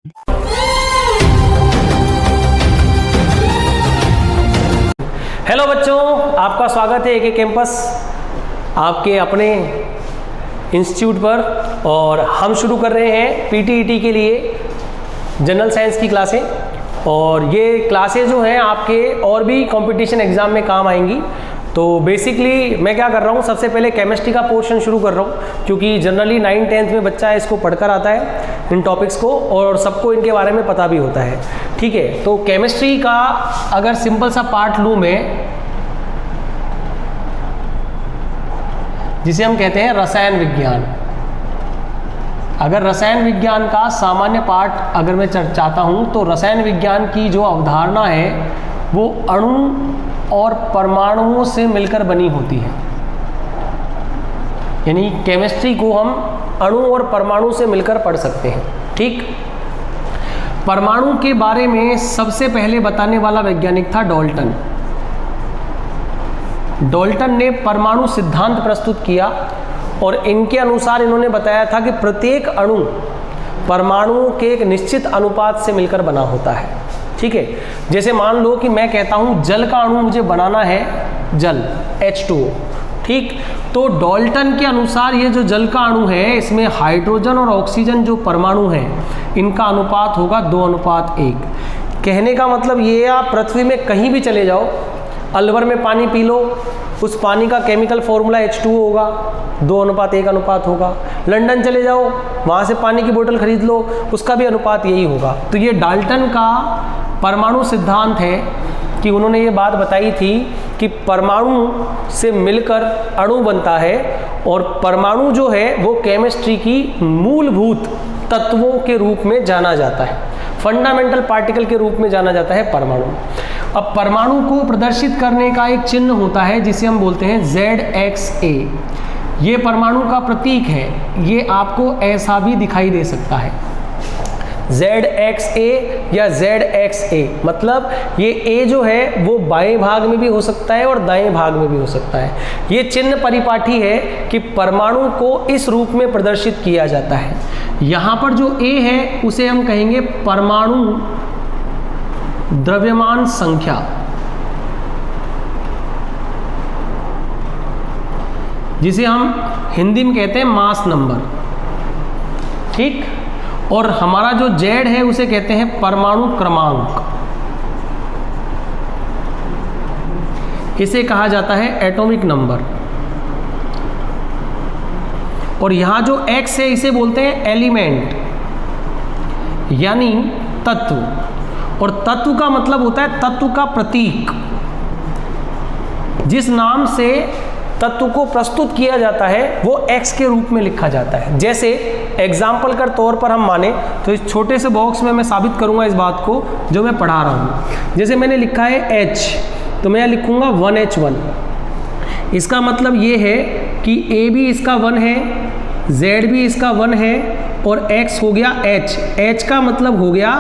Hello बच्चों, आपका स्वागत है एके कैंपस आपके अपने इंस्टीट्यूट पर। और हम शुरू कर रहे हैं पीटीईटी के लिए जनरल साइंस की क्लासें। और ये क्लासें जो हैं आपके और भी कंपटीशन एग्ज़ाम में काम आएंगी। तो बेसिकली मैं क्या कर रहा हूँ, सबसे पहले केमिस्ट्री का पोर्शन शुरू कर रहा हूँ, क्योंकि जनरली 9th-10th में बच्चा इसको पढ़कर आता है इन टॉपिक्स को, और सबको इनके बारे में पता भी होता है। ठीक है, तो केमिस्ट्री का अगर सिंपल सा पार्ट लूँ मैं, जिसे हम कहते हैं रसायन विज्ञान। अगर रसायन विज्ञान का सामान्य पार्ट अगर मैं चाहता हूँ, तो रसायन विज्ञान की जो अवधारणा है वो अणु और परमाणुओं से मिलकर बनी होती है। यानी केमिस्ट्री को हम अणु और परमाणु से मिलकर पढ़ सकते हैं। ठीक, परमाणु के बारे में सबसे पहले बताने वाला वैज्ञानिक था डाल्टन। डाल्टन ने परमाणु सिद्धांत प्रस्तुत किया और इनके अनुसार इन्होंने बताया था कि प्रत्येक अणु परमाणुओं के एक निश्चित अनुपात से मिलकर बना होता है। ठीक है, जैसे मान लो कि मैं कहता हूं जल का अणु मुझे बनाना है, जल H2O। ठीक, तो डाल्टन के अनुसार ये जो जल का अणु है, इसमें हाइड्रोजन और ऑक्सीजन जो परमाणु हैं, इनका अनुपात होगा 2:1। कहने का मतलब ये, आप पृथ्वी में कहीं भी चले जाओ, अलवर में पानी पी लो, उस पानी का केमिकल फॉर्मूला H2O होगा, 2:1 अनुपात होगा। लंदन चले जाओ, वहाँ से पानी की बोतल खरीद लो, उसका भी अनुपात यही होगा। तो ये डाल्टन का परमाणु सिद्धांत है कि उन्होंने ये बात बताई थी कि परमाणु से मिलकर अणु बनता है, और परमाणु जो है वो केमिस्ट्री की मूलभूत तत्वों के रूप में जाना जाता है, फंडामेंटल पार्टिकल के रूप में जाना जाता है परमाणु। अब परमाणु को प्रदर्शित करने का एक चिन्ह होता है जिसे हम बोलते हैं ZXA। ये परमाणु का प्रतीक है, ये आपको ऐसा भी दिखाई दे सकता है, ZXA या ZXA। मतलब ये A जो है वो बाएं भाग में भी हो सकता है और दाएं भाग में भी हो सकता है। ये चिन्ह परिपाठी है कि परमाणु को इस रूप में प्रदर्शित किया जाता है। यहाँ पर जो A है उसे हम कहेंगे परमाणु द्रव्यमान संख्या, जिसे हम हिंदी में कहते हैं मास नंबर। ठीक, और हमारा जो Z है उसे कहते हैं परमाणु क्रमांक, इसे कहा जाता है एटॉमिक नंबर। और यहां जो X है इसे बोलते हैं एलिमेंट, यानी तत्व। और तत्व का मतलब होता है तत्व का प्रतीक। जिस नाम से तत्व को प्रस्तुत किया जाता है वो X के रूप में लिखा जाता है। जैसे एग्जाम्पल के तौर पर हम माने तो इस छोटे से बॉक्स में मैं साबित करूंगा इस बात को जो मैं पढ़ा रहा हूं। जैसे मैंने लिखा है H, तो मैं लिखूंगा 1H1। इसका मतलब ये है कि A भी इसका 1 है, Z भी इसका 1 है, और X हो गया H। H का मतलब हो गया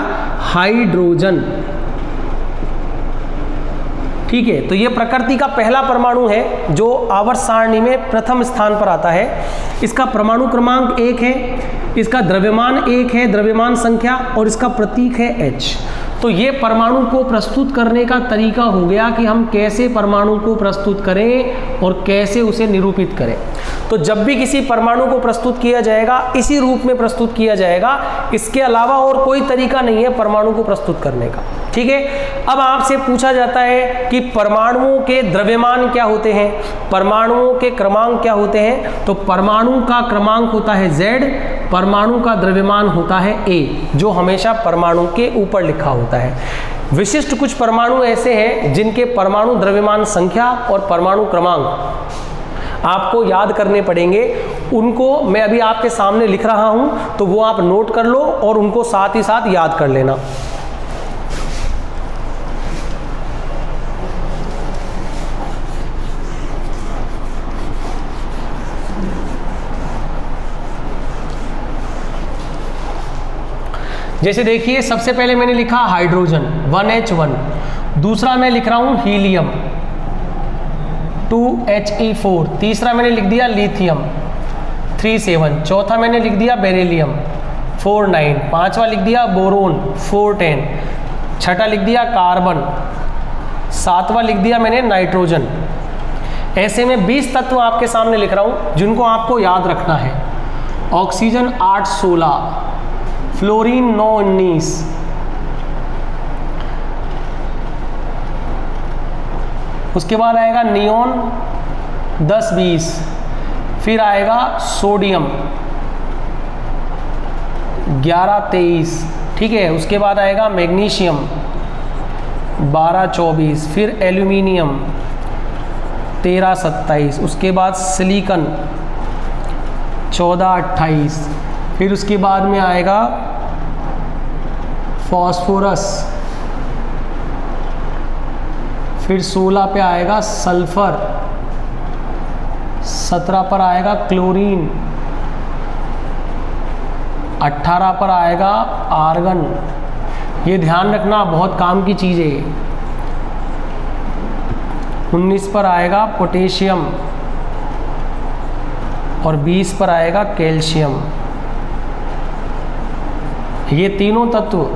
हाइड्रोजन। ठीक है, तो ये प्रकृति का पहला परमाणु है जो आवर्त सारणी में प्रथम स्थान पर आता है। इसका परमाणु क्रमांक 1 है, इसका द्रव्यमान 1 है, द्रव्यमान संख्या, और इसका प्रतीक है H। तो ये परमाणु को प्रस्तुत करने का तरीका हो गया कि हम कैसे परमाणु को प्रस्तुत करें और कैसे उसे निरूपित करें। तो जब भी किसी परमाणु को प्रस्तुत किया जाएगा इसी रूप में प्रस्तुत किया जाएगा, इसके अलावा और कोई तरीका नहीं है परमाणु को प्रस्तुत करने का। ठीक है, अब आपसे पूछा जाता है कि परमाणुओं के द्रव्यमान क्या होते हैं, परमाणुओं के क्रमांक क्या होते हैं। तो परमाणु का क्रमांक होता है Z, परमाणु का द्रव्यमान होता है A, जो हमेशा परमाणु के ऊपर लिखा होता है। विशिष्ट कुछ परमाणु ऐसे हैं जिनके परमाणु द्रव्यमान संख्या और परमाणु क्रमांक आपको याद करने पड़ेंगे। उनको मैं अभी आपके सामने लिख रहा हूं, तो वो आप नोट कर लो और उनको साथ ही साथ याद कर लेना। जैसे देखिए, सबसे पहले मैंने लिखा हाइड्रोजन 1H1, दूसरा मैं लिख रहा हूं हीलियम 2He4, तीसरा मैंने लिख दिया लिथियम 37, चौथा मैंने लिख दिया बेरिलियम 4 9, पांचवा लिख दिया बोरोन 4 10, छठा लिख दिया कार्बन, सातवां लिख दिया मैंने नाइट्रोजन। ऐसे में 20 तत्व आपके सामने लिख रहा हूं जिनको आपको याद रखना है। ऑक्सीजन 8 16, फ्लोरीन 9 19, उसके बाद आएगा नियोन 10 20, फिर आएगा सोडियम 11 23, ठीक है। उसके बाद आएगा मैग्नीशियम 12 24, फिर एल्यूमिनियम 13 27, उसके बाद सिलिकॉन 14 28, फिर उसके बाद में आएगा फॉस्फोरस, फिर 16 पे आएगा सल्फर, 17 पर आएगा क्लोरीन, 18 पर आएगा आर्गन। ये ध्यान रखना, बहुत काम की चीज़ है। 19 पर आएगा पोटेशियम और 20 पर आएगा कैल्शियम। ये तीनों तत्व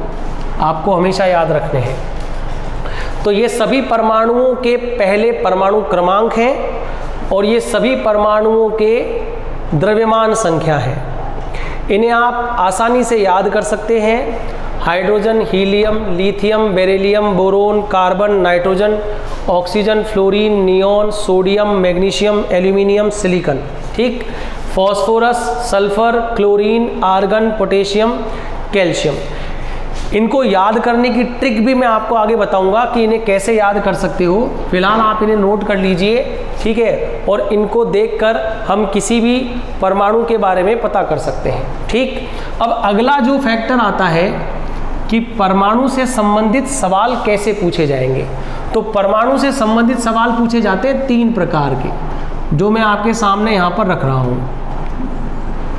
आपको हमेशा याद रखने हैं। तो ये सभी परमाणुओं के पहले परमाणु क्रमांक हैं और ये सभी परमाणुओं के द्रव्यमान संख्या है। इन्हें आप आसानी से याद कर सकते हैं। Hydrogen, helium, lithium, beryllium, boron, carbon, nitrogen, oxygen, fluorine, neon, sodium, magnesium, aluminium, silicon, ठीक। Phosphorus, sulphur, chlorine, argon, potassium, calcium. इनको याद करने की ट्रिक भी मैं आपको आगे बताऊंगा कि इन्हें कैसे याद कर सकते हो। फिलहाल आप इन्हें नोट कर लीजिए, ठीक है। और इनको देखकर हम किसी भी परमाणु के बारे में पता कर सकते हैं, ठीक। अब अगला जो फैक्टर आता है कि परमाणु से संबंधित सवाल कैसे पूछे जाएंगे। तो परमाणु से संबंधित सवाल पूछे जाते हैं 3 प्रकार के, जो मैं आपके सामने यहाँ पर रख रहा हूँ।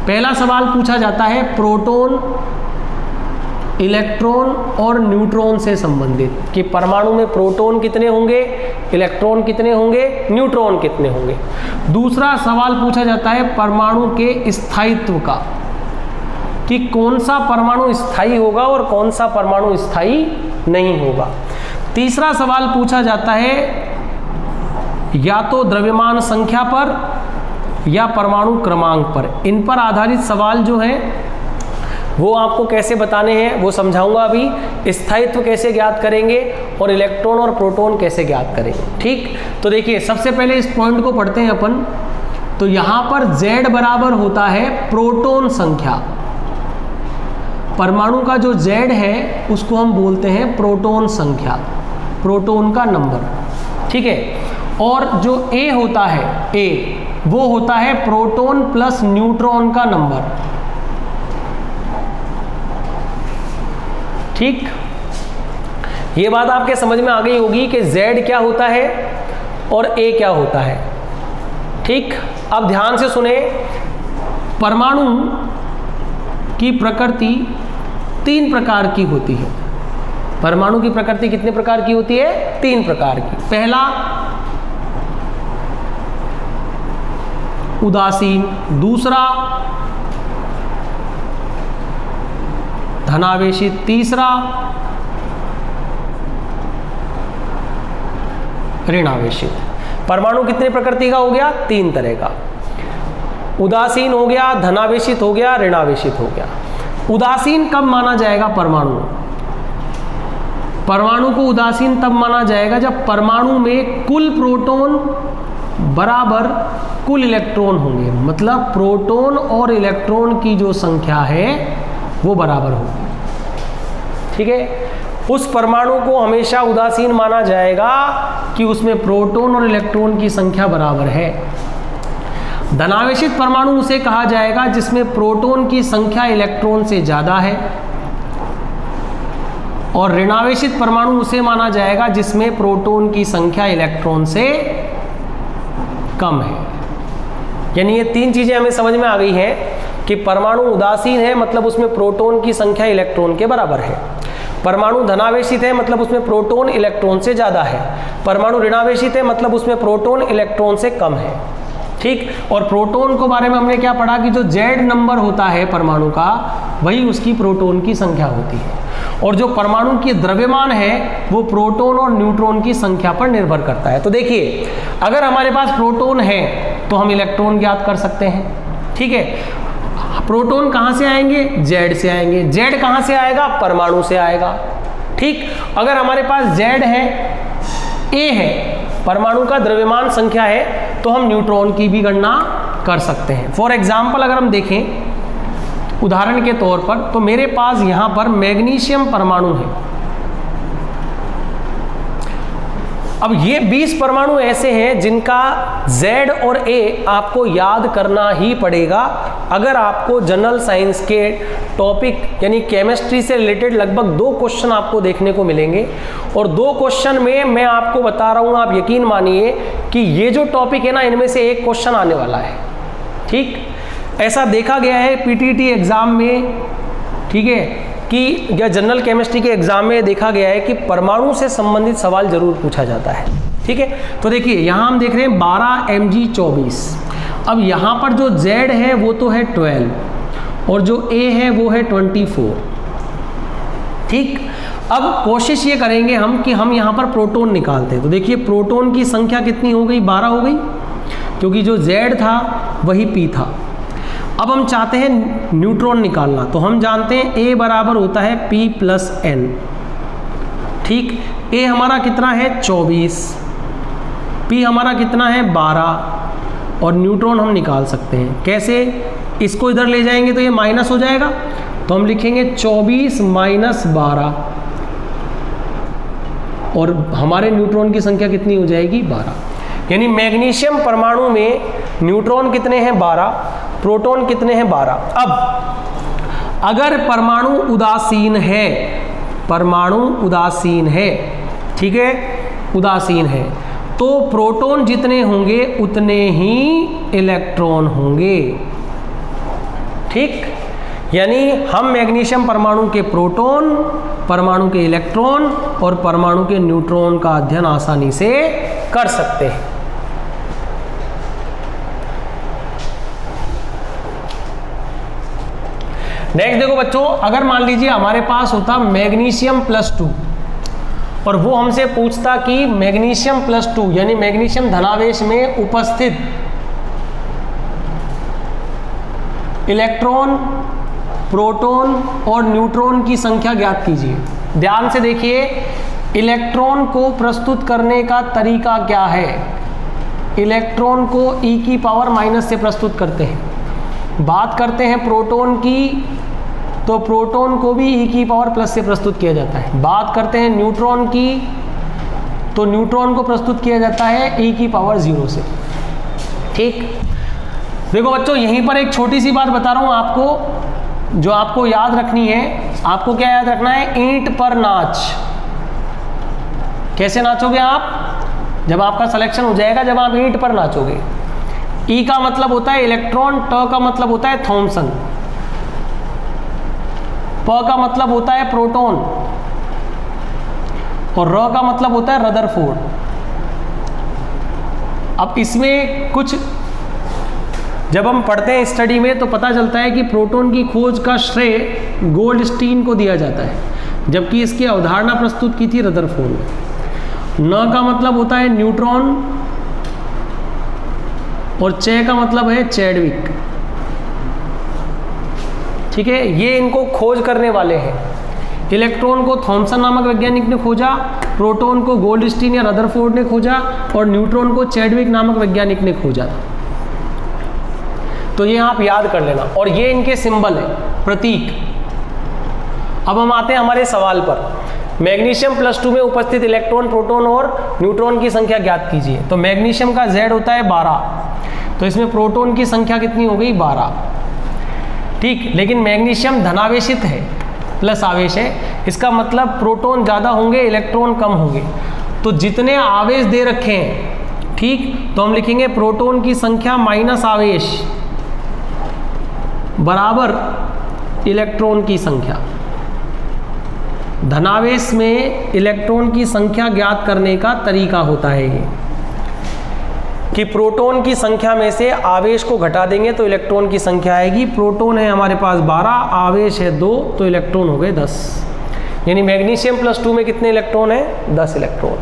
पहला सवाल पूछा जाता है प्रोटॉन, इलेक्ट्रॉन और न्यूट्रॉन से संबंधित, कि परमाणु में प्रोटॉन कितने होंगे, इलेक्ट्रॉन कितने होंगे, न्यूट्रॉन कितने होंगे। दूसरा सवाल पूछा जाता है परमाणु के स्थायित्व का, कि कौन सा परमाणु स्थायी होगा और कौन सा परमाणु स्थायी नहीं होगा। तीसरा सवाल पूछा जाता है या तो द्रव्यमान संख्या पर या परमाणु क्रमांक पर। इन पर आधारित सवाल जो है वो आपको कैसे बताने हैं वो समझाऊंगा अभी। स्थायित्व कैसे ज्ञात करेंगे और इलेक्ट्रॉन और प्रोटॉन कैसे ज्ञात करेंगे, ठीक। तो देखिए सबसे पहले इस पॉइंट को पढ़ते हैं अपन। तो यहाँ पर Z बराबर होता है प्रोटॉन संख्या। परमाणु का जो Z है उसको हम बोलते हैं प्रोटॉन संख्या, प्रोटॉन का नंबर, ठीक है। और जो A होता है, A वो होता है प्रोटॉन प्लस न्यूट्रॉन का नंबर, ठीक। ये बात आपके समझ में आ गई होगी कि Z क्या होता है और A क्या होता है, ठीक। अब ध्यान से सुने, परमाणु की प्रकृति 3 प्रकार की होती है। परमाणु की प्रकृति कितने प्रकार की होती है? 3 प्रकार की। पहला उदासीन, दूसरा धनावेशित, तीसरा ऋणावेशित। परमाणु कितने प्रकृति का हो गया? 3 तरह का। उदासीन हो गया, धनावेशित हो गया, ऋणावेशित हो गया। उदासीन कब माना जाएगा परमाणु? परमाणु को उदासीन तब माना जाएगा जब परमाणु में कुल प्रोटॉन बराबर कुल इलेक्ट्रॉन होंगे। मतलब प्रोटॉन और इलेक्ट्रॉन की जो संख्या है वो बराबर होगी, ठीक है। उस परमाणु को हमेशा उदासीन माना जाएगा कि उसमें प्रोटॉन और इलेक्ट्रॉन की संख्या बराबर है। धनावेशित परमाणु उसे कहा जाएगा जिसमें प्रोटॉन की संख्या इलेक्ट्रॉन से ज़्यादा है, और ऋणावेशित परमाणु उसे माना जाएगा जिसमें प्रोटॉन की संख्या इलेक्ट्रॉन से कम है। यानी ये 3 चीज़ें हमें समझ में आ गई हैं कि परमाणु उदासीन है मतलब उसमें प्रोटॉन की संख्या इलेक्ट्रॉन के बराबर है। परमाणु धनावेशित है मतलब उसमें प्रोटॉन इलेक्ट्रॉन से ज़्यादा है। परमाणु ऋणावेशित है मतलब उसमें प्रोटॉन इलेक्ट्रॉन से कम है, ठीक। और प्रोटॉन को बारे में हमने क्या पढ़ा कि जो Z नंबर होता है परमाणु का वही उसकी प्रोटॉन की संख्या होती है, और जो परमाणु की द्रव्यमान है वो प्रोटॉन और न्यूट्रॉन की संख्या पर निर्भर करता है। तो देखिए, अगर हमारे पास प्रोटॉन है तो हम इलेक्ट्रॉन ज्ञात कर सकते हैं, ठीक है। प्रोटॉन कहाँ से आएंगे? Z से आएंगे। Z कहाँ से आएगा? परमाणु से आएगा, ठीक। अगर हमारे पास Z है, A है, परमाणु का द्रव्यमान संख्या है, तो हम न्यूट्रॉन की भी गणना कर सकते हैं। फॉर एग्जाम्पल अगर हम देखें उदाहरण के तौर पर, तो मेरे पास यहां पर मैग्नीशियम परमाणु है। अब ये 20 परमाणु ऐसे हैं जिनका Z और A आपको याद करना ही पड़ेगा अगर आपको जनरल साइंस के टॉपिक यानी केमिस्ट्री से रिलेटेड लगभग 2 क्वेश्चन आपको देखने को मिलेंगे, और 2 क्वेश्चन में मैं आपको बता रहा हूं, आप यकीन मानिए कि ये जो टॉपिक है ना, इनमें से एक क्वेश्चन आने वाला है, ठीक। ऐसा देखा गया है पीटीटी एग्जाम में, ठीक है, कि या जनरल केमिस्ट्री के एग्जाम में देखा गया है कि परमाणु से संबंधित सवाल जरूर पूछा जाता है, ठीक है। तो देखिए यहाँ हम देख रहे हैं 12 Mg24। अब यहाँ पर जो Z है वो तो है 12 और जो A है वो है 24, ठीक। अब कोशिश ये करेंगे हम कि हम यहाँ पर प्रोटॉन निकालते हैं। तो देखिए प्रोटॉन की संख्या कितनी हो गई? 12 हो गई, क्योंकि जो Z था वही P था। अब हम चाहते हैं न्यूट्रॉन निकालना, तो हम जानते हैं A बराबर होता है P प्लस N, ठीक। A हमारा कितना है? 24, P हमारा कितना है? 12, और न्यूट्रॉन हम निकाल सकते हैं। कैसे? इसको इधर ले जाएंगे तो ये माइनस हो जाएगा, तो हम लिखेंगे 24 माइनस 12, और हमारे न्यूट्रॉन की संख्या कितनी हो जाएगी? 12। यानी मैग्नीशियम परमाणु में न्यूट्रॉन कितने हैं? 12, प्रोटॉन कितने हैं? 12। अब अगर परमाणु उदासीन है, परमाणु उदासीन है, ठीक है, उदासीन है, तो प्रोटॉन जितने होंगे उतने ही इलेक्ट्रॉन होंगे, ठीक। यानी हम मैग्नीशियम परमाणु के प्रोटॉन, परमाणु के इलेक्ट्रॉन और परमाणु के न्यूट्रॉन का अध्ययन आसानी से कर सकते हैं। नेक्स्ट देखो बच्चों, अगर मान लीजिए हमारे पास होता मैग्नीशियम +2 और वो हमसे पूछता कि मैग्नीशियम +2 यानी मैग्नीशियम धनावेश में उपस्थित इलेक्ट्रॉन, प्रोटॉन और न्यूट्रॉन की संख्या ज्ञात कीजिए। ध्यान से देखिए, इलेक्ट्रॉन को प्रस्तुत करने का तरीका क्या है? इलेक्ट्रॉन को e⁻⁻ से प्रस्तुत करते हैं। बात करते हैं प्रोटॉन की, तो प्रोटॉन को भी e⁻+ से प्रस्तुत किया जाता है। बात करते हैं न्यूट्रॉन की, तो न्यूट्रॉन को प्रस्तुत किया जाता है e⁻0 से, ठीक। देखो बच्चों, यहीं पर एक छोटी सी बात बता रहा हूं आपको, जो आपको याद रखनी है। आपको क्या याद रखना है? ईंट पर नाच। कैसे नाचोगे आप? जब आपका सिलेक्शन हो जाएगा, जब आप ईंट पर नाचोगे। ई का मतलब होता है इलेक्ट्रॉन, ट का मतलब होता है थॉमसन, प का मतलब होता है प्रोटॉन और र का मतलब होता है रदरफोर्ड। अब इसमें कुछ जब हम पढ़ते हैं स्टडी में तो पता चलता है कि प्रोटॉन की खोज का श्रेय गोल्डस्टीन को दिया जाता है, जबकि इसकी अवधारणा प्रस्तुत की थी रदरफोर्ड ने। न का मतलब होता है न्यूट्रॉन और चे का मतलब है चैडविक, ठीक है। ये इनको खोज करने वाले हैं। इलेक्ट्रॉन को थॉमसन नामक वैज्ञानिक ने खोजा, प्रोटॉन को गोल्डस्टीन या रदरफोर्ड ने खोजा और न्यूट्रॉन को चैडविक नामक वैज्ञानिक ने खोजा था। तो ये आप याद कर लेना, और ये इनके सिंबल है, प्रतीक। अब हम आते हैं हमारे सवाल पर। मैग्नीशियम +2 में उपस्थित इलेक्ट्रॉन, प्रोटॉन और न्यूट्रॉन की संख्या ज्ञात कीजिए। तो मैग्नीशियम का Z होता है 12, तो इसमें प्रोटॉन की संख्या कितनी हो गई? 12, ठीक। लेकिन मैग्नीशियम धनावेशित है, प्लस आवेश है, इसका मतलब प्रोटॉन ज़्यादा होंगे, इलेक्ट्रॉन कम होंगे। तो जितने आवेश दे रखे हैं, ठीक, तो हम लिखेंगे प्रोटॉन की संख्या माइनस आवेश बराबर इलेक्ट्रॉन की संख्या। धनावेश में इलेक्ट्रॉन की संख्या ज्ञात करने का तरीका होता है ये। कि प्रोटॉन की संख्या में से आवेश को घटा देंगे तो इलेक्ट्रॉन की संख्या आएगी। प्रोटॉन है हमारे पास 12, आवेश है 2, तो इलेक्ट्रॉन हो गए 10। यानी मैग्नीशियम +2 में कितने इलेक्ट्रॉन है? 10 इलेक्ट्रॉन।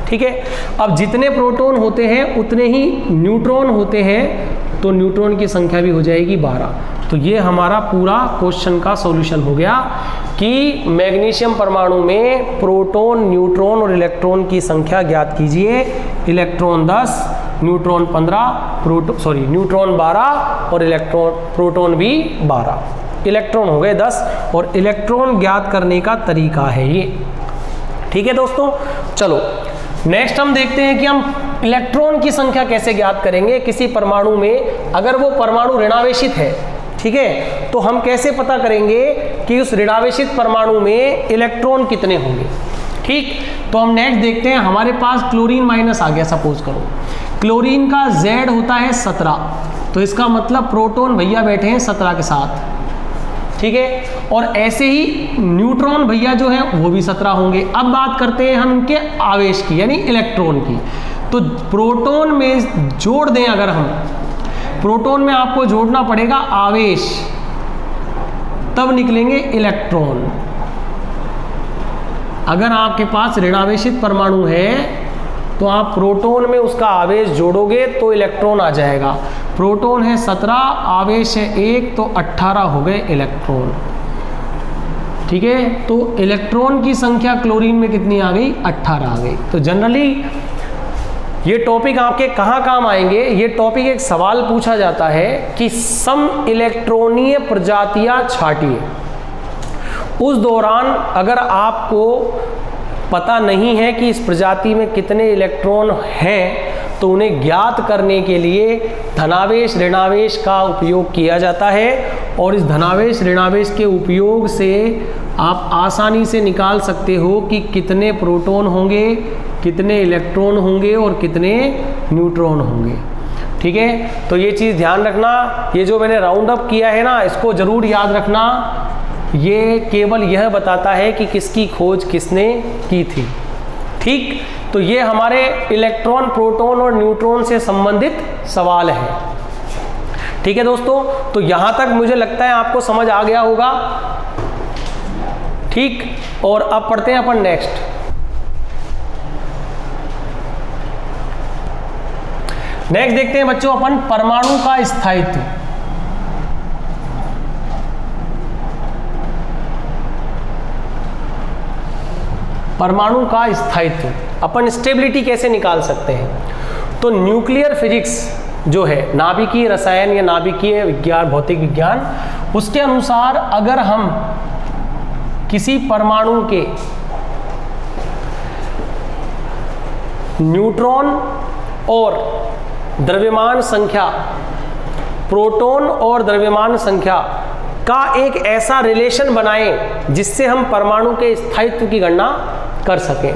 ठीक है, अब जितने प्रोटॉन होते हैं उतने ही न्यूट्रॉन होते हैं, तो न्यूट्रॉन की संख्या भी हो जाएगी 12। तो ये हमारा पूरा क्वेश्चन का सॉल्यूशन हो गया कि मैग्नीशियम परमाणु में प्रोटॉन, न्यूट्रॉन और इलेक्ट्रॉन की संख्या ज्ञात कीजिए। इलेक्ट्रॉन 10, न्यूट्रॉन 15, न्यूट्रॉन 12 और प्रोटॉन भी 12। इलेक्ट्रॉन हो गए 10 और इलेक्ट्रॉन ज्ञात करने का तरीका है ये। ठीक है दोस्तों, चलो नेक्स्ट हम देखते हैं कि हम इलेक्ट्रॉन की संख्या कैसे ज्ञात करेंगे किसी परमाणु में। अगर वो परमाणु ऋणावेशित है, ठीक है, तो हम कैसे पता करेंगे कि उस ऋणावेशित परमाणु में इलेक्ट्रॉन कितने होंगे। ठीक, तो हम नेक्स्ट देखते हैं। हमारे पास क्लोरीन माइनस आ गया, सपोज करो क्लोरीन का Z होता है 17, तो इसका मतलब प्रोटॉन भैया बैठे हैं 17 के साथ। ठीक है, और ऐसे ही न्यूट्रॉन भैया जो है वो भी 17 होंगे। अब बात करते हैं हम इनके आवेश की, यानी इलेक्ट्रॉन की। तो प्रोटॉन में जोड़ दें, अगर हम प्रोटॉन में आपको जोड़ना पड़ेगा आवेश, तब निकलेंगे इलेक्ट्रॉन। अगर आपके पास ऋणावेशित परमाणु है तो आप प्रोटॉन में उसका आवेश जोड़ोगे तो इलेक्ट्रॉन आ जाएगा। प्रोटॉन है 17, आवेश है 1, तो 18 हो गए इलेक्ट्रॉन। ठीक है, तो इलेक्ट्रॉन की संख्या क्लोरीन में कितनी आ गई? 18 आ गई। तो जनरली ये टॉपिक आपके कहाँ काम आएंगे? ये टॉपिक एक सवाल पूछा जाता है कि सम इलेक्ट्रॉनीय प्रजातियां छाटिए। उस दौरान अगर आपको पता नहीं है कि इस प्रजाति में कितने इलेक्ट्रॉन हैं, तो उन्हें ज्ञात करने के लिए धनावेश ऋणावेश का उपयोग किया जाता है। और इस धनावेश ऋणावेश के उपयोग से आप आसानी से निकाल सकते हो कि कितने प्रोटॉन होंगे, कितने इलेक्ट्रॉन होंगे और कितने न्यूट्रॉन होंगे। ठीक है, तो ये चीज़ ध्यान रखना। ये जो मैंने राउंड अप किया है ना, इसको ज़रूर याद रखना। ये केवल यह बताता है कि किसकी खोज किसने की थी। ठीक, तो ये हमारे इलेक्ट्रॉन, प्रोटॉन और न्यूट्रॉन से संबंधित सवाल है। ठीक है दोस्तों, तो यहां तक मुझे लगता है आपको समझ आ गया होगा। ठीक, और अब पढ़ते हैं अपन नेक्स्ट। नेक्स्ट देखते हैं बच्चों अपन परमाणु का स्थायित्व। परमाणु का स्थायित्व, अपन स्टेबिलिटी कैसे निकाल सकते हैं? तो न्यूक्लियर फिजिक्स जो है, नाभिकीय रसायन या नाभिकीय विज्ञान, भौतिक विज्ञान, उसके अनुसार अगर हम किसी परमाणु के न्यूट्रॉन और द्रव्यमान संख्या, प्रोटॉन और द्रव्यमान संख्या का एक ऐसा रिलेशन बनाएं जिससे हम परमाणु के स्थायित्व की गणना कर सकें।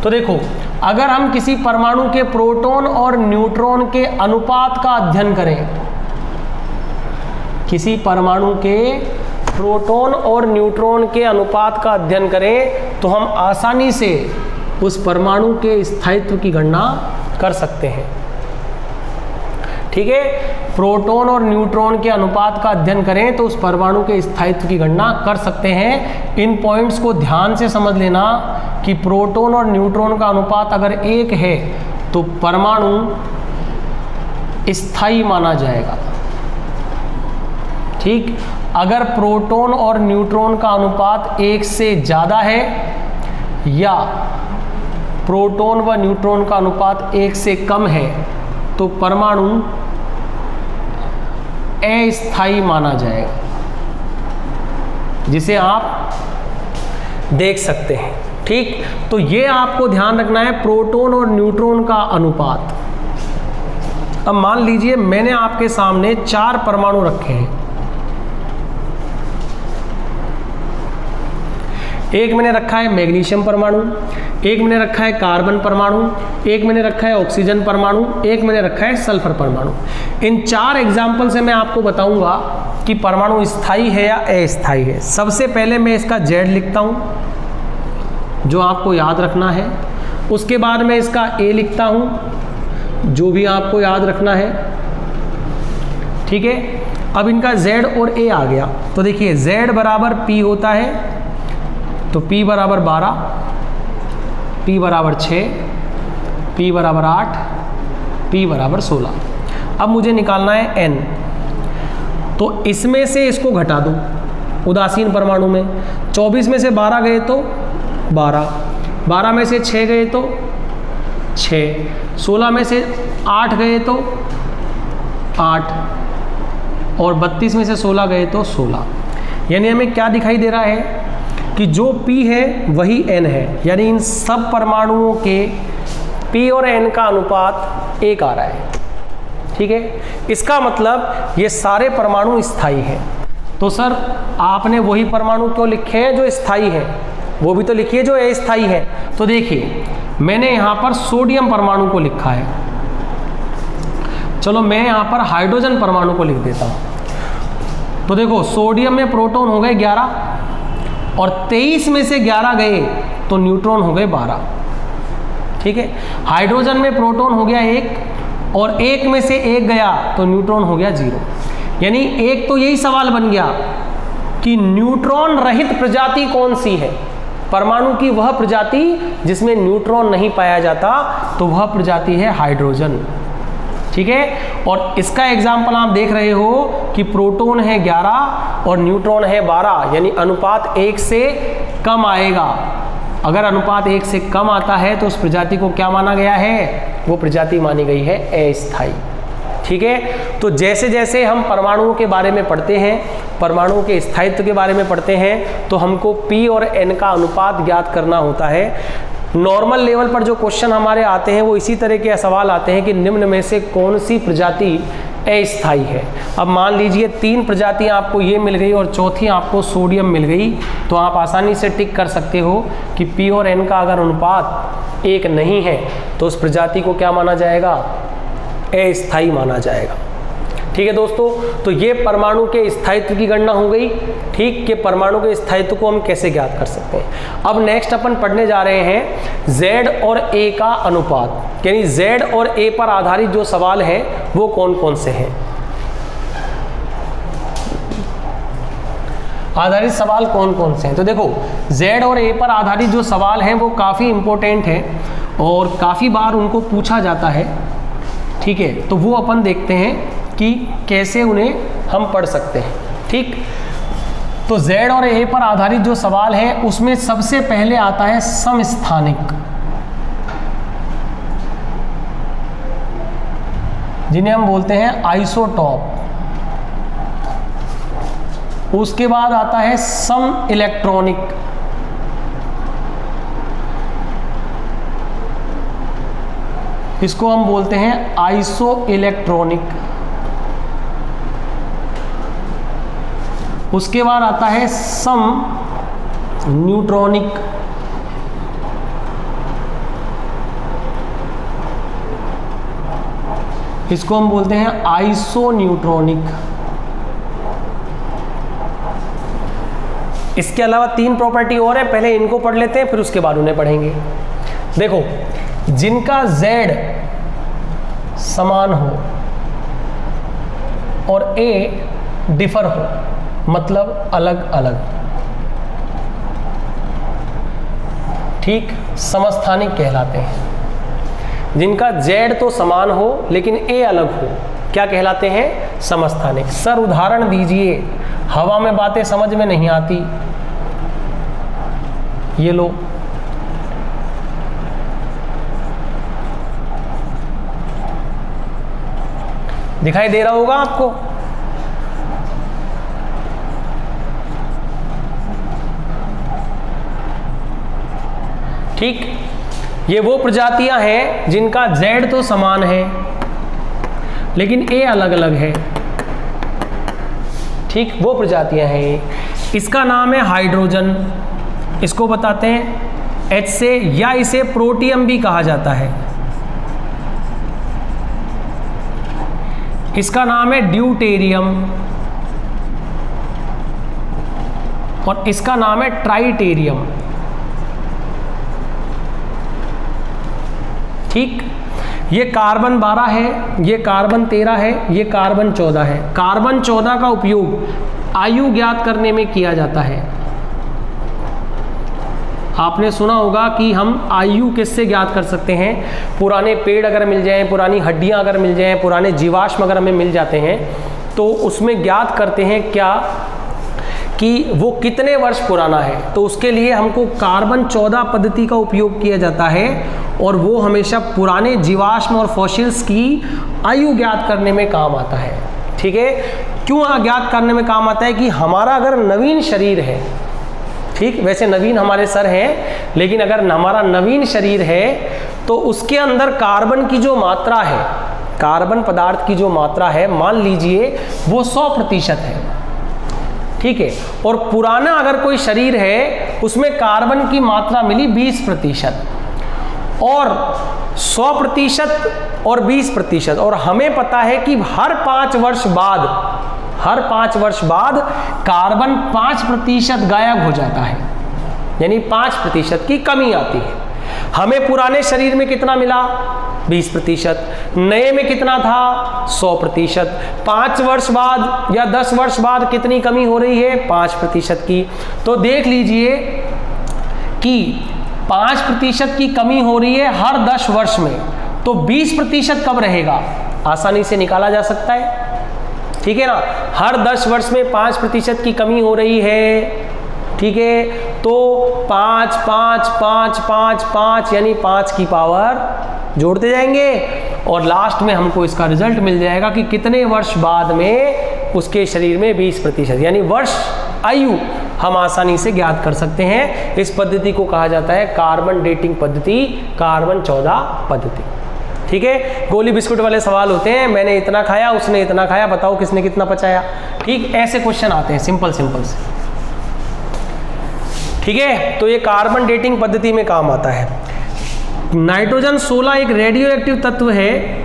तो देखो, अगर हम किसी परमाणु के प्रोटॉन और न्यूट्रॉन के अनुपात का अध्ययन करें, किसी परमाणु के प्रोटॉन और न्यूट्रॉन के अनुपात का अध्ययन करें, तो हम आसानी से उस परमाणु के स्थायित्व की गणना कर सकते हैं। ठीक है, प्रोटॉन और न्यूट्रॉन के अनुपात का अध्ययन करें तो उस परमाणु के स्थायित्व की गणना कर सकते हैं। इन पॉइंट्स को ध्यान से समझ लेना कि प्रोटॉन और न्यूट्रॉन का अनुपात अगर 1 है तो परमाणु स्थायी माना जाएगा। ठीक, अगर प्रोटॉन और न्यूट्रॉन का अनुपात 1 से ज़्यादा है या प्रोटॉन व न्यूट्रॉन का अनुपात 1 से कम है तो परमाणु अस्थायी माना जाएगा, जिसे आप देख सकते हैं। ठीक, तो ये आपको ध्यान रखना है, प्रोटॉन और न्यूट्रॉन का अनुपात। अब मान लीजिए मैंने आपके सामने 4 परमाणु रखे हैं। एक मैंने रखा है मैग्नीशियम परमाणु, एक मैंने रखा है कार्बन परमाणु, एक मैंने रखा है ऑक्सीजन परमाणु, एक मैंने रखा है सल्फर परमाणु। इन 4 एग्जाम्पल से मैं आपको बताऊंगा कि परमाणु स्थायी है या अस्थायी है। सबसे पहले मैं इसका Z लिखता हूं, जो आपको याद रखना है। उसके बाद मैं इसका A लिखता हूं, जो भी आपको याद रखना है, ठीक है। अब इनका Z और A आ गया, तो देखिए Z बराबर P होता है, तो P बराबर 12, P बराबर 6, P बराबर 8, P बराबर 16। अब मुझे निकालना है N, तो इसमें से इसको घटा दो उदासीन परमाणु में। 24 में से 12 गए तो 12, 12 में से 6 गए तो 6, 16 में से 8 गए तो 8, और 32 में से 16 गए तो 16। यानी हमें क्या दिखाई दे रहा है कि जो P है वही N है, यानी इन सब परमाणुओं के P और N का अनुपात 1 आ रहा है, ठीक है। इसका मतलब ये सारे परमाणु स्थायी हैं। तो सर आपने वही परमाणु क्यों लिखे हैं जो स्थायी है, वो भी तो लिखिए जो अस्थायी है। तो देखिए मैंने यहाँ पर सोडियम परमाणु को लिखा है, चलो मैं यहाँ पर हाइड्रोजन परमाणु को लिख देता हूँ। तो देखो सोडियम में प्रोटॉन हो गए 11, और 23 में से 11 गए तो न्यूट्रॉन हो गए 12, ठीक है। हाइड्रोजन में प्रोटॉन हो गया 1, और 1 में से 1 गया तो न्यूट्रॉन हो गया 0। यानी एक तो यही सवाल बन गया कि न्यूट्रॉन रहित प्रजाति कौन सी है, परमाणु की वह प्रजाति जिसमें न्यूट्रॉन नहीं पाया जाता, तो वह प्रजाति है हाइड्रोजन, ठीक है। और इसका एग्जाम्पल आप देख रहे हो कि प्रोटॉन है 11 और न्यूट्रॉन है 12, यानी अनुपात 1 से कम आएगा। अगर अनुपात 1 से कम आता है तो उस प्रजाति को क्या माना गया है, वो प्रजाति मानी गई है अस्थायी, ठीक है। तो जैसे जैसे हम परमाणुओं के बारे में पढ़ते हैं, परमाणुओं के स्थायित्व के बारे में पढ़ते हैं, तो हमको P और N का अनुपात ज्ञात करना होता है। नॉर्मल लेवल पर जो क्वेश्चन हमारे आते हैं वो इसी तरह के सवाल आते हैं कि निम्न में से कौन सी प्रजाति अस्थायी है। अब मान लीजिए 3 प्रजातियां आपको ये मिल गई और चौथी आपको सोडियम मिल गई, तो आप आसानी से टिक कर सकते हो कि P और N का अगर अनुपात 1 नहीं है तो उस प्रजाति को क्या माना जाएगा, अस्थायी माना जाएगा, ठीक है दोस्तों। तो ये परमाणु के स्थायित्व की गणना हो गई, ठीक, कि परमाणु के स्थायित्व को हम कैसे ज्ञात कर सकते हैं। अब नेक्स्ट अपन पढ़ने जा रहे हैं Z और A का अनुपात, यानी Z और A पर आधारित जो सवाल है वो कौन कौन से हैं। आधारित सवाल कौन कौन से हैं, तो देखो Z और A पर आधारित जो सवाल हैं वो काफ़ी इंपॉर्टेंट हैं और काफ़ी बार उनको पूछा जाता है, ठीक है। तो वो अपन देखते हैं कि कैसे उन्हें हम पढ़ सकते हैं, ठीक। तो Z और A पर आधारित जो सवाल है उसमें सबसे पहले आता है समस्थानिक, जिन्हें हम बोलते हैं आइसोटॉप। उसके बाद आता है सम इलेक्ट्रॉनिक, इसको हम बोलते हैं आइसो इलेक्ट्रॉनिक। उसके बाद आता है सम न्यूट्रॉनिक, इसको हम बोलते हैं आइसो न्यूट्रॉनिक। इसके अलावा 3 प्रॉपर्टी और है, पहले इनको पढ़ लेते हैं फिर उसके बाद उन्हें पढ़ेंगे। देखो जिनका Z समान हो और A डिफर हो, मतलब अलग अलग, ठीक, समस्थानिक कहलाते हैं। जिनका Z तो समान हो लेकिन A अलग हो, क्या कहलाते हैं, समस्थानिक। सर उदाहरण दीजिए, हवा में बातें समझ में नहीं आती, ये लो, दिखाई दे रहा होगा आपको, ठीक। ये वो प्रजातियां हैं जिनका Z तो समान है लेकिन A अलग अलग है, ठीक, वो प्रजातियां हैं ये। इसका नाम है हाइड्रोजन, इसको बताते हैं H से, या इसे प्रोटियम भी कहा जाता है। इसका नाम है ड्यूटेरियम और इसका नाम है ट्राइटेरियम, ठीक। ये कार्बन 12 है, ये कार्बन 13 है, ये कार्बन 14 है। कार्बन 14 का उपयोग आयु ज्ञात करने में किया जाता है। आपने सुना होगा कि हम आयु किससे ज्ञात कर सकते हैं? पुराने पेड़ अगर मिल जाएं, पुरानी हड्डियां अगर मिल जाएं, पुराने जीवाश्म अगर हमें मिल जाते हैं तो उसमें ज्ञात करते हैं क्या कि वो कितने वर्ष पुराना है। तो उसके लिए हमको कार्बन 14 पद्धति का उपयोग किया जाता है और वो हमेशा पुराने जीवाश्म और फॉसिल्स की आयु ज्ञात करने में काम आता है। ठीक है, क्यों ज्ञात करने में काम आता है कि हमारा अगर नवीन शरीर है, ठीक, वैसे नवीन हमारे सर हैं, लेकिन अगर हमारा नवीन शरीर है तो उसके अंदर कार्बन की जो मात्रा है, कार्बन पदार्थ की जो मात्रा है, मान लीजिए वो 100% है। ठीक है, और पुराना अगर कोई शरीर है उसमें कार्बन की मात्रा मिली 20%, और 100% और 20%, और हमें पता है कि हर 5 वर्ष बाद कार्बन 5% गायब हो जाता है, यानी 5% की कमी आती है। हमें पुराने शरीर में कितना मिला? 20%। नए में कितना था? 100%। 5 वर्ष बाद या 10 वर्ष बाद कितनी कमी हो रही है? 5% की। तो देख लीजिए कि 5% की कमी हो रही है हर 10 वर्ष में, तो 20% कब रहेगा? आसानी से निकाला जा सकता है। ठीक है ना, हर 10 वर्ष में 5% की कमी हो रही है। ठीक है, तो 5 5 5 5 5 यानी 5 की पावर जोड़ते जाएंगे और लास्ट में हमको इसका रिजल्ट मिल जाएगा कि कितने वर्ष बाद में उसके शरीर में 20%, यानी वर्ष आयु हम आसानी से ज्ञात कर सकते हैं। इस पद्धति को कहा जाता है कार्बन डेटिंग पद्धति, कार्बन 14 पद्धति। ठीक है, गोली बिस्कुट वाले सवाल होते हैं, मैंने इतना खाया, उसने इतना खाया, बताओ किसने कितना पचाया। ठीक, ऐसे क्वेश्चन आते हैं सिंपल से। ठीक है, तो ये कार्बन डेटिंग पद्धति में काम आता है। नाइट्रोजन 16 एक रेडियो एक्टिव तत्व है,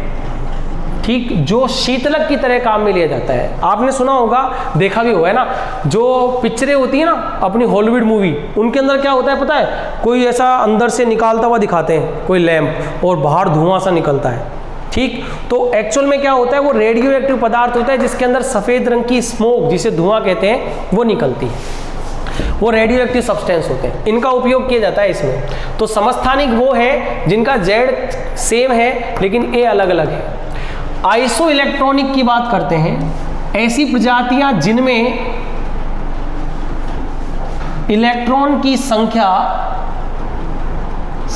ठीक, जो शीतलक की तरह काम में लिया जाता है। आपने सुना होगा, देखा भी होगा ना, जो पिक्चरें होती है ना अपनी हॉलीवुड मूवी, उनके अंदर क्या होता है पता है? कोई ऐसा अंदर से निकालता हुआ दिखाते हैं, कोई लैंप, और बाहर धुआं सा निकलता है। ठीक, तो एक्चुअल में क्या होता है? वो रेडियो एक्टिव पदार्थ होता है जिसके अंदर सफ़ेद रंग की स्मोक, जिसे धुआं कहते हैं, वो निकलती है। वो रेडियो एक्टिव सब्सटेंस होते हैं, इनका उपयोग किया जाता है इसमें। तो समस्थानिक वो है जिनका जेड सेम है लेकिन ए अलग अलग है। आइसो इलेक्ट्रॉनिक की बात करते हैं, ऐसी प्रजातियां जिनमें इलेक्ट्रॉन की संख्या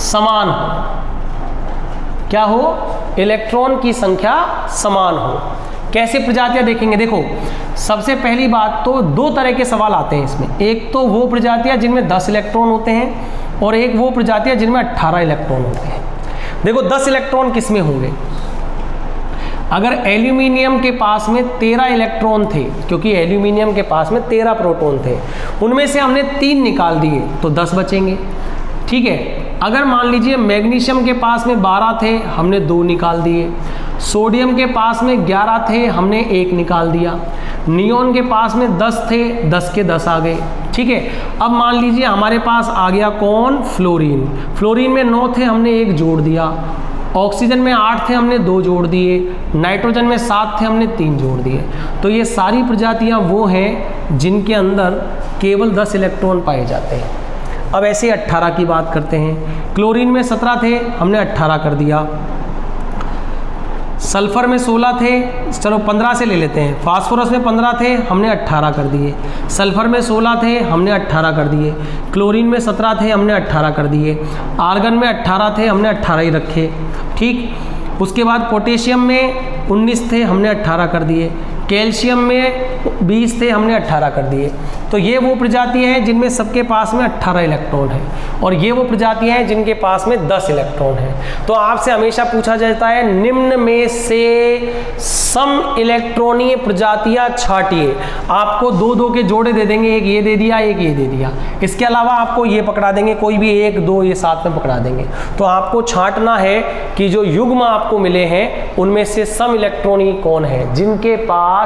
समान हो। क्या हो? इलेक्ट्रॉन की संख्या समान हो। कैसे प्रजातियां देखेंगे? देखो, सबसे पहली बात तो 2 तरह के सवाल आते हैं इसमें। एक तो वो प्रजातियां जिनमें 10 इलेक्ट्रॉन होते हैं और एक वो प्रजातियां जिनमें 18 इलेक्ट्रॉन होते हैं। देखो, 10 इलेक्ट्रॉन किस में होंगे? अगर एल्यूमिनियम के पास में 13 इलेक्ट्रॉन थे, क्योंकि एल्यूमिनियम के पास में 13 प्रोटॉन थे, उनमें से हमने 3 निकाल दिए तो 10 बचेंगे। ठीक है, अगर मान लीजिए मैग्नीशियम के पास में 12 थे, हमने 2 निकाल दिए। सोडियम के पास में 11 थे, हमने 1 निकाल दिया। नियोन के पास में 10 थे, 10 के 10 आ गए। ठीक है, अब मान लीजिए हमारे पास आ गया कौन? फ्लोरीन। फ्लोरीन में 9 थे, हमने 1 जोड़ दिया। ऑक्सीजन में 8 थे, हमने 2 जोड़ दिए। नाइट्रोजन में 7 थे, हमने 3 जोड़ दिए। तो ये सारी प्रजातियां वो हैं जिनके अंदर केवल 10 इलेक्ट्रॉन पाए जाते हैं। अब ऐसे 18 की बात करते हैं। क्लोरीन में 17 थे, हमने 18 कर दिया। सल्फर में 16 थे, चलो 15 से ले लेते हैं। फास्फोरस में 15 थे, हमने 18 कर दिए। सल्फर में 16 थे, हमने 18 कर दिए। क्लोरीन में 17 थे, हमने 18 कर दिए। आर्गन में 18 थे, हमने 18 ही रखे। ठीक, उसके बाद पोटेशियम में 19 थे, हमने 18 कर दिए। कैल्शियम में 20 थे, हमने 18 कर दिए। तो ये वो प्रजातियां हैं जिनमें सबके पास में 18 इलेक्ट्रॉन है, और ये वो प्रजातियां हैं जिनके पास में 10 इलेक्ट्रॉन है। तो आपसे हमेशा पूछा जाता है निम्न में से सम इलेक्ट्रॉनीय प्रजातियां छांटिए। आपको 2-2 के जोड़े दे देंगे, एक ये दे दिया, एक ये दे दिया। इसके अलावा आपको ये पकड़ा देंगे, कोई भी 1-2 ये साथ में पकड़ा देंगे। तो आपको छांटना है कि जो युग्म आपको मिले हैं उनमें से सम इलेक्ट्रॉनीय कौन है। जिनके पास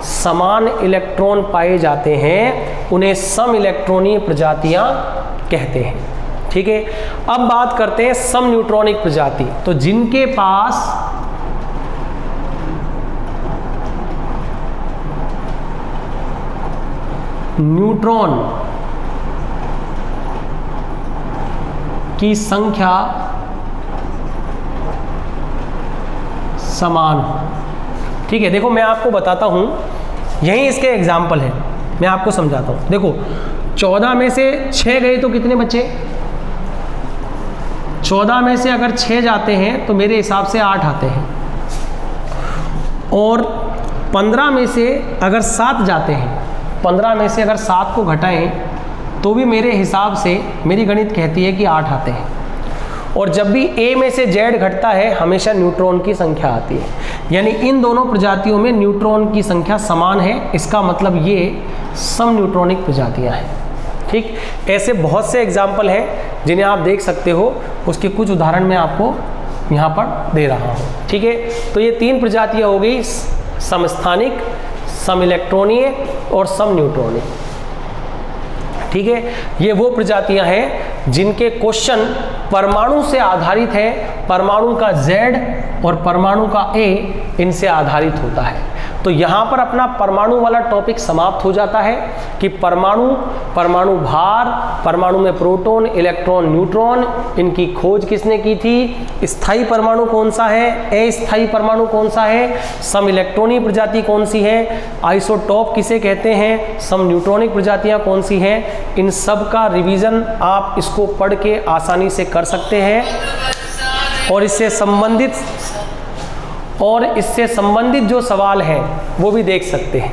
समान इलेक्ट्रॉन पाए जाते हैं उन्हें सम इलेक्ट्रॉनीय प्रजातियां कहते हैं। ठीक है। अब बात करते हैं सम न्यूट्रॉनिक प्रजाति। तो जिनके पास न्यूट्रॉन की संख्या समान हो। ठीक है, देखो मैं आपको बताता हूं, यही इसके एग्जाम्पल है, मैं आपको समझाता हूं। देखो 14 में से 6 गए तो कितने बचे? 14 में से अगर 6 जाते हैं तो मेरे हिसाब से 8 आते हैं, और 15 में से अगर 7 जाते हैं, 15 में से अगर 7 को घटाएं तो भी मेरे हिसाब से मेरी गणित कहती है कि 8 आते हैं। और जब भी A में से Z घटता है हमेशा न्यूट्रॉन की संख्या आती है, यानी इन दोनों प्रजातियों में न्यूट्रॉन की संख्या समान है। इसका मतलब ये सम न्यूट्रॉनिक प्रजातियां हैं। ठीक, ऐसे बहुत से एग्जाम्पल हैं जिन्हें आप देख सकते हो, उसके कुछ उदाहरण मैं आपको यहाँ पर दे रहा हूँ। ठीक है, तो ये 3 प्रजातियाँ हो गई, समस्थानिक, सम इलेक्ट्रॉनीय और सम न्यूट्रॉनिक। ठीक है, ये वो प्रजातियां हैं जिनके क्वेश्चन परमाणु से आधारित है, परमाणु का Z और परमाणु का A इनसे आधारित होता है। तो यहाँ पर अपना परमाणु वाला टॉपिक समाप्त हो जाता है कि परमाणु, परमाणु भार, परमाणु में प्रोटॉन, इलेक्ट्रॉन, न्यूट्रॉन, इनकी खोज किसने की थी, स्थायी परमाणु कौन सा है, अस्थायी परमाणु कौन सा है, सम इलेक्ट्रॉनिक प्रजाति कौन सी है, आइसोटॉप किसे कहते हैं, सम न्यूट्रॉनिक प्रजातियाँ कौन सी हैं। इन सब का रिवीजन आप इसको पढ़ के आसानी से कर सकते हैं और इससे संबंधित जो सवाल हैं वो भी देख सकते हैं।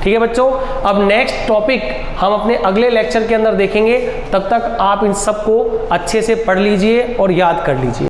ठीक है बच्चों, अब नेक्स्ट टॉपिक हम अपने अगले लेक्चर के अंदर देखेंगे। तब तक आप इन सब को अच्छे से पढ़ लीजिए और याद कर लीजिए।